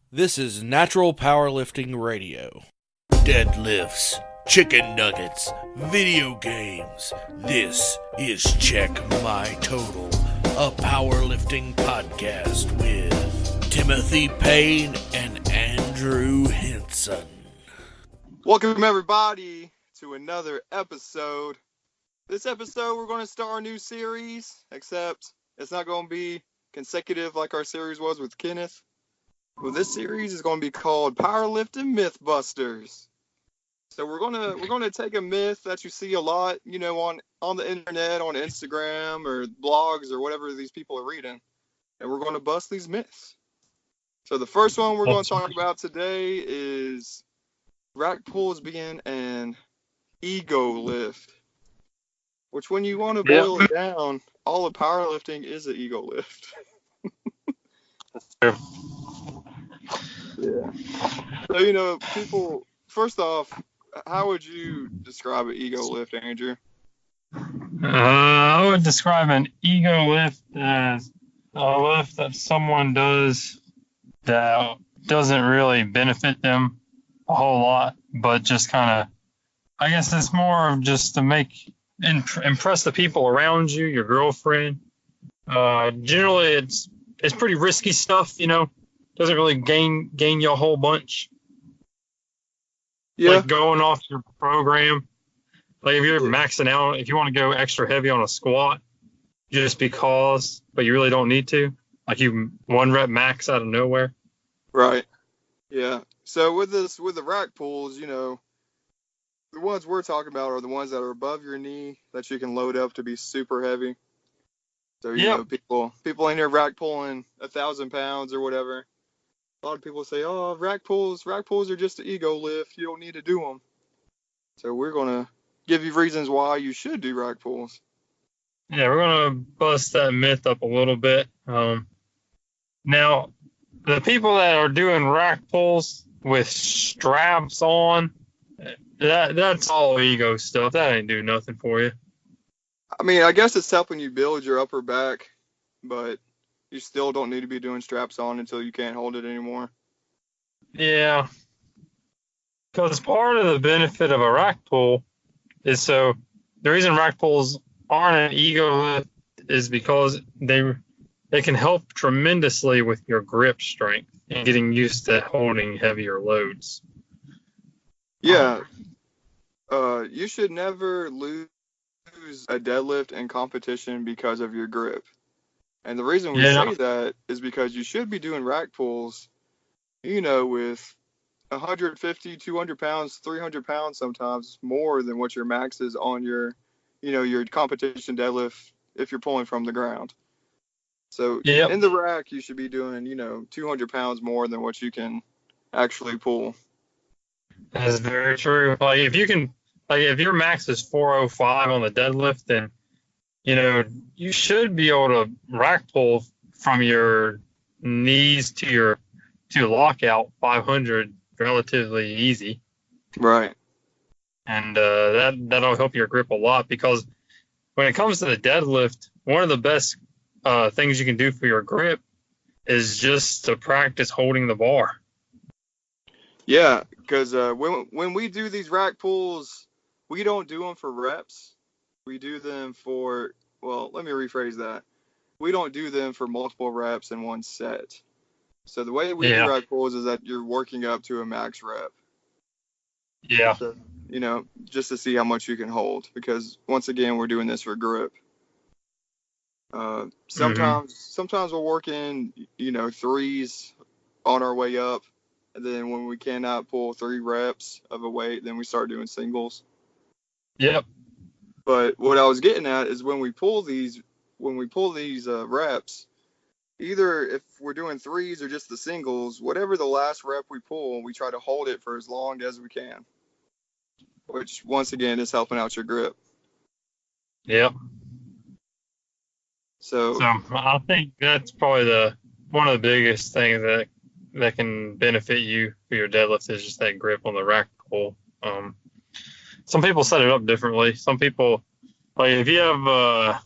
This is Natural Powerlifting Radio. Deadlifts, chicken nuggets, video games. This is Check My Total, a powerlifting podcast with Timothy Payne and Andrew Hinson. Welcome everybody to another episode. This episode we're going to start a new series, except it's not going to be consecutive like our series was with Kenneth. Well, this series is going to be called Powerlifting Mythbusters. So we're gonna take a myth that you see a lot, on the internet, on Instagram or blogs or whatever these people are reading, and we're going to bust these myths. So the first one we're going to talk about today is rack pulls being an ego lift, which when you want to boil it down, all of powerlifting is an ego lift. That's true. Yeah. So, people, first off, how would you describe an ego lift, Andrew? I would describe an ego lift as a lift that someone does that doesn't really benefit them a whole lot, but just kind of, I guess it's more of just to impress the people around you, your girlfriend. Generally, it's pretty risky stuff, doesn't really gain you a whole bunch. Yeah. Like going off your program. Like if you're maxing out, if you want to go extra heavy on a squat just because, but you really don't need to, like you one rep max out of nowhere. Right. Yeah. So with the rack pulls, the ones we're talking about are the ones that are above your knee that you can load up to be super heavy. So, people in here rack pulling 1,000 pounds or whatever. A lot of people say, oh, rack pulls are just an ego lift. You don't need to do them. So we're going to give you reasons why you should do rack pulls. Yeah, we're going to bust that myth up a little bit. Now, the people that are doing rack pulls with straps on, that's all ego stuff. That ain't doing nothing for you. I mean, I guess it's helping you build your upper back, but you still don't need to be doing straps on until you can't hold it anymore. Yeah. Because part of the benefit of a rack pull is the reason rack pulls aren't an ego lift is because they can help tremendously with your grip strength and getting used to holding heavier loads. Yeah. You should never lose a deadlift in competition because of your grip. And the reason we say that is because you should be doing rack pulls, with 150, 200 pounds, 300 pounds sometimes more than what your max is on your competition deadlift if you're pulling from the ground. So in the rack, you should be doing, 200 pounds more than what you can actually pull. That's very true. Like if your max is 405 on the deadlift, then you should be able to rack pull from your knees to lockout 500 relatively easy. Right. And that'll help your grip a lot, because when it comes to the deadlift, one of the best things you can do for your grip is just to practice holding the bar. Yeah, because when we do these rack pulls, we don't do them for reps. We do them for, let me rephrase that. We don't do them for multiple reps in one set. So the way we do rack pulls is that you're working up to a max rep. Yeah. So, just to see how much you can hold, because once again, we're doing this for grip. Sometimes we'll work in, threes on our way up. And then when we cannot pull 3 reps of a weight, then we start doing singles. Yep. But what I was getting at is when we pull these reps, either if we're doing threes or just the singles, whatever the last rep we pull, we try to hold it for as long as we can, which once again is helping out your grip. Yep. So I think that's probably one of the biggest things that can benefit you for your deadlift is just that grip on the rack pull. Some people set it up differently. Some people, like if you have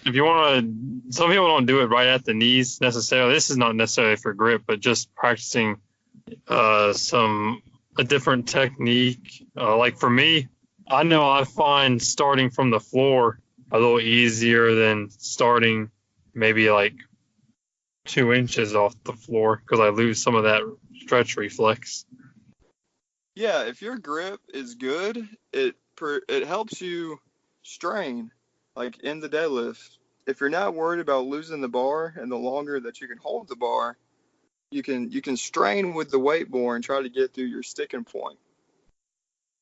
if you want to, some people don't do it right at the knees necessarily. This is not necessarily for grip, but just practicing a different technique. Like for me, I know I find starting from the floor a little easier than starting maybe like 2 inches off the floor because I lose some of that stretch reflex. Yeah, if your grip is good, it helps you strain, like in the deadlift. If you're not worried about losing the bar, and the longer that you can hold the bar, you can strain with the weight more and try to get through your sticking point.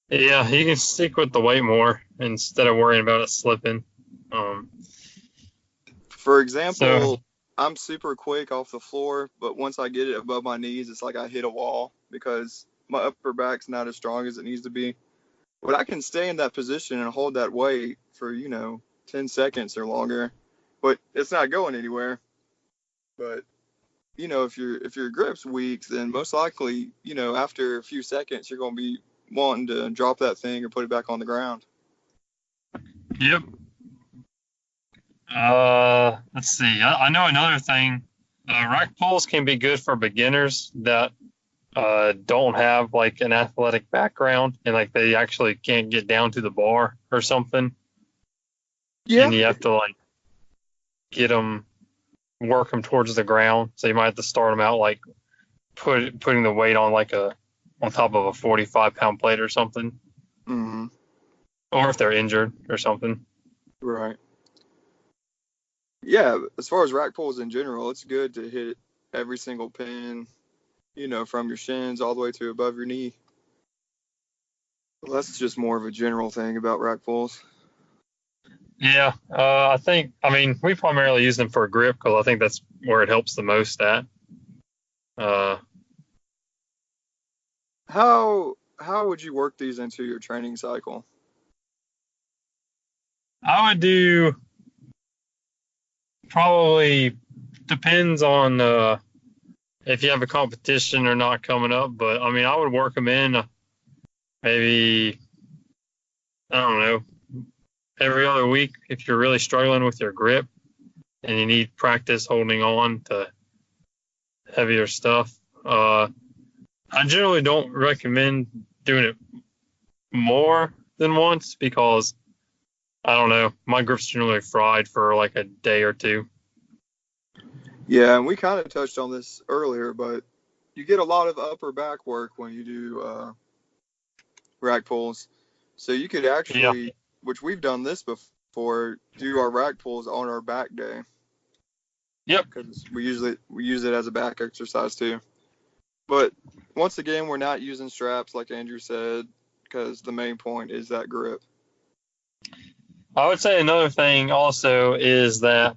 Yeah, you can stick with the weight more instead of worrying about it slipping. For example, So I'm super quick off the floor, but once I get it above my knees, it's like I hit a wall because my upper back's not as strong as it needs to be. But I can stay in that position and hold that weight for, 10 seconds or longer, but it's not going anywhere. But, if your grip's weak, then most likely, after a few seconds, you're going to be wanting to drop that thing or put it back on the ground. yep. Let's see. I know another thing. Rack pulls can be good for beginners that don't have like an athletic background and like they actually can't get down to the bar or something. Yeah. And you have to like work them towards the ground. So you might have to start them out like putting the weight on on top of a 45-pound plate or something. Mm-hmm. Or if they're injured or something. Right. Yeah, as far as rack pulls in general, it's good to hit every single pin, from your shins all the way to above your knee. Well, that's just more of a general thing about rack pulls. Yeah, I mean, we primarily use them for grip because I think that's where it helps the most at. How would you work these into your training cycle? I would do probably depends on if you have a competition or not coming up, but I mean, I would work them in maybe, I don't know, every other week if you're really struggling with your grip and you need practice holding on to heavier stuff. I generally don't recommend doing it more than once because I don't know, my grip's generally fried for like a day or two. Yeah, and we kind of touched on this earlier, but you get a lot of upper back work when you do rack pulls. So you could Yeah. actually, which we've done this before, do our rack pulls on our back day. Yep. Because we use it as a back exercise too. But once again, we're not using straps like Andrew said, because the main point is that grip. I would say another thing also is that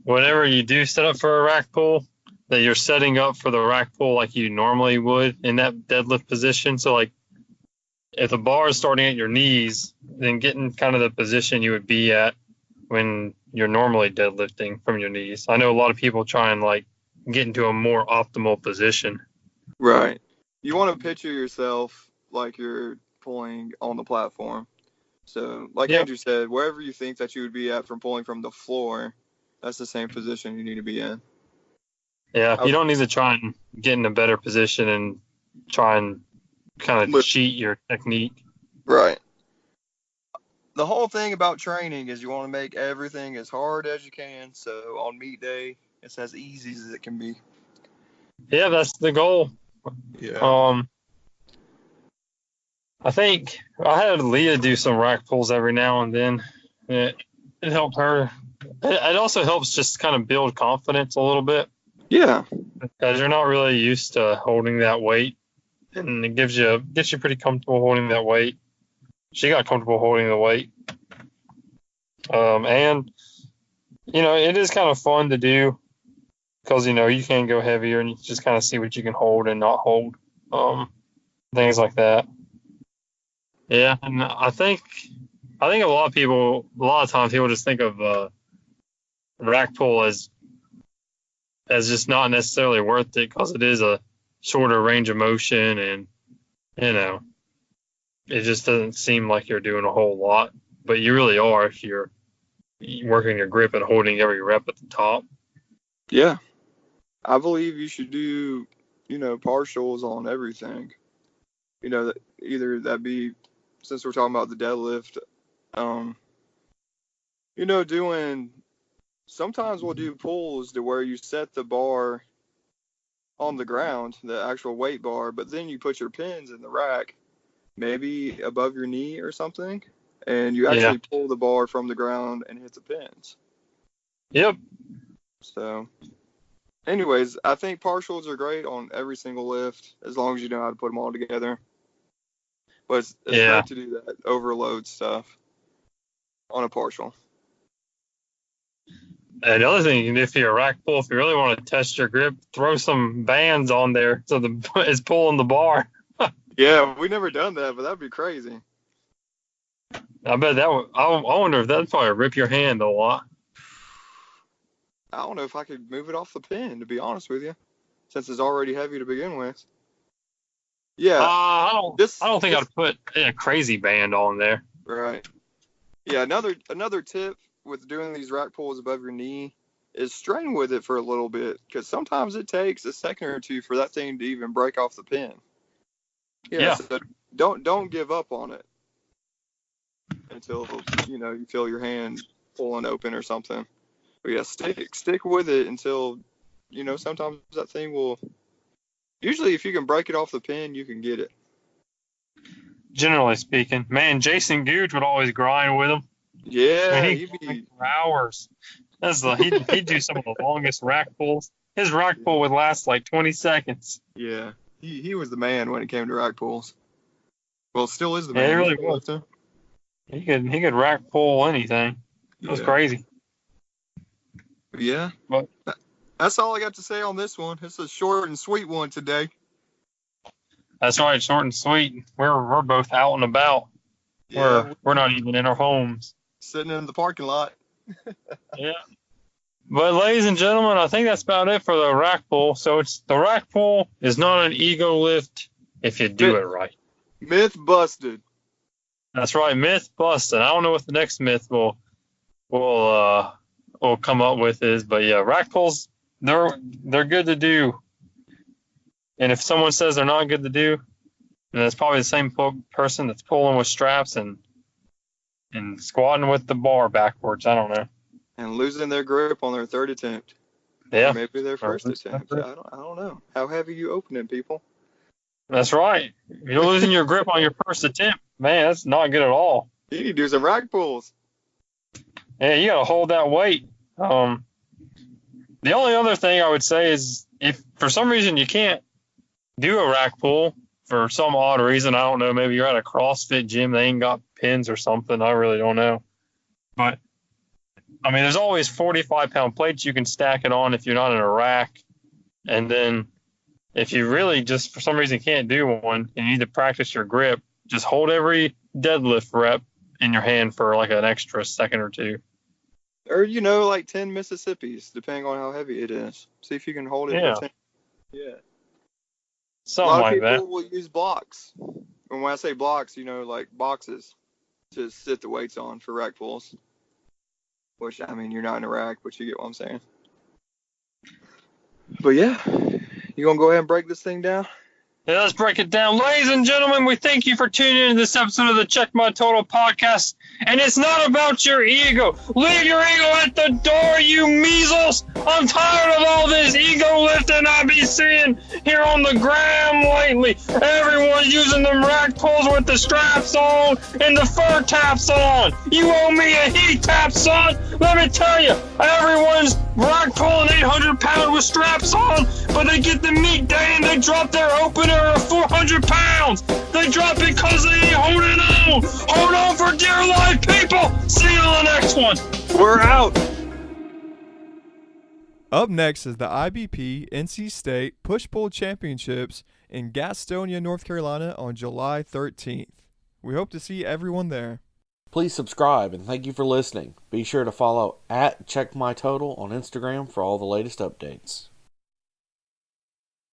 whenever you do set up for a rack pull, that you're setting up for the rack pull like you normally would in that deadlift position. So like if the bar is starting at your knees, then getting kind of the position you would be at when you're normally deadlifting from your knees. I know a lot of people try and like get into a more optimal position. Right. You want to picture yourself like you're pulling on the platform. So, like Yep. Andrew said, wherever you think that you would be at from pulling from the floor, that's the same position you need to be in. Yeah, you don't need to try and get in a better position and try and kind of cheat your technique. Right. The whole thing about training is you want to make everything as hard as you can, so on meet day, it's as easy as it can be. Yeah, that's the goal. Yeah. I think I had Leah do some rack pulls every now and then. It helped her. It also helps just kind of build confidence a little bit. Yeah. Because you're not really used to holding that weight, and it gets you pretty comfortable holding that weight. She got comfortable holding the weight, and it is kind of fun to do because you can go heavier and you just kind of see what you can hold and not hold, things like that. Yeah, and I think a lot of times people just think of rack pull as just not necessarily worth it because it is a shorter range of motion and it just doesn't seem like you're doing a whole lot, but you really are if you're working your grip and holding every rep at the top. Yeah. I believe you should do, partials on everything. Either that be, since we're talking about the deadlift, sometimes we'll do pulls to where you set the bar on the ground, the actual weight bar, but then you put your pins in the rack, maybe above your knee or something, and you actually pull the bar from the ground and hit the pins. Yep. So, anyways, I think partials are great on every single lift as long as you know how to put them all together. But it's great to do that overload stuff on a partial. And the other thing you can do for your rack pull, if you really want to test your grip, throw some bands on there so it's pulling the bar. Yeah, we never done that, but that'd be crazy. I bet that would. I wonder if that'd probably rip your hand a lot. I don't know if I could move it off the pin, to be honest with you, since it's already heavy to begin with. Yeah. I don't think I'd put a crazy band on there. Right. Yeah. Another tip with doing these rack pulls above your knee is strain with it for a little bit, because sometimes it takes a second or two for that thing to even break off the pin. Yeah. So don't give up on it until you feel your hand pulling open or something. But yeah, stick with it until sometimes that thing will. Usually, if you can break it off the pin, you can get it. Generally speaking, man, Jason Googe would always grind with him. Yeah, he'd be for hours. He'd do some of the longest rack pulls. His rack pull would last like 20 seconds. Yeah, he was the man when it came to rack pulls. Well, still is the man. Yeah, he really was. He could rack pull anything. It was crazy. Yeah. But that's all I got to say on this one. It's a short and sweet one today. That's right, short and sweet. We're both out and about. Yeah. We're not even in our homes. Sitting in the parking lot. Yeah. But ladies and gentlemen, I think that's about it for the rack pull. So the rack pull is not an ego lift if you do it right. Myth busted. That's right, myth busted. I don't know what the next myth will come up with is, but yeah, rack pulls they're good to do. And if someone says they're not good to do, then it's probably the same person that's pulling with straps and squatting with the bar backwards. I don't know. And losing their grip on their third attempt. Yeah. Or maybe their first attempt. I don't know. How heavy you opening, people? That's right. If you're losing your grip on your first attempt, man, that's not good at all. You need to do some rack pulls. Yeah, you got to hold that weight. The only other thing I would say is if for some reason you can't do a rack pull for some odd reason, I don't know, maybe you're at a CrossFit gym, they ain't got pins or something, I really don't know. But, I mean, there's always 45-pound plates you can stack it on if you're not in a rack. And then if you really just for some reason can't do one and you need to practice your grip, just hold every deadlift rep in your hand for like an extra second or two. Or, like 10 Mississippis, depending on how heavy it is. See if you can hold it for 10. Yeah. Something like that. A lot of people will use blocks. And when I say blocks, like boxes to sit the weights on for rack pulls. Which, I mean, you're not in a rack, but you get what I'm saying. But yeah, you gonna go ahead and break this thing down? Yeah, let's break it down. Ladies and gentlemen, we thank you for tuning in to this episode of the Check My Total podcast. And it's not about your ego. Leave your ego at the door, you measles. I'm tired of all this ego lifting I be seeing here on the gram lately. Everyone using them rack pulls with the straps on and the fur taps on. You owe me a heat tap, son. Let me tell you, everyone's rack pulling 800 pounds with straps on, but they get the meat day and they drop their opener of 400 pounds. They drop it because they ain't holding on. Hold on for dear life, people. See you on the next one. We're out. Up next is the IBP NC State Push-Pull Championships in Gastonia, North Carolina on July 13th. We hope to see everyone there. Please subscribe and thank you for listening. Be sure to follow @CheckMyTotal on Instagram for all the latest updates.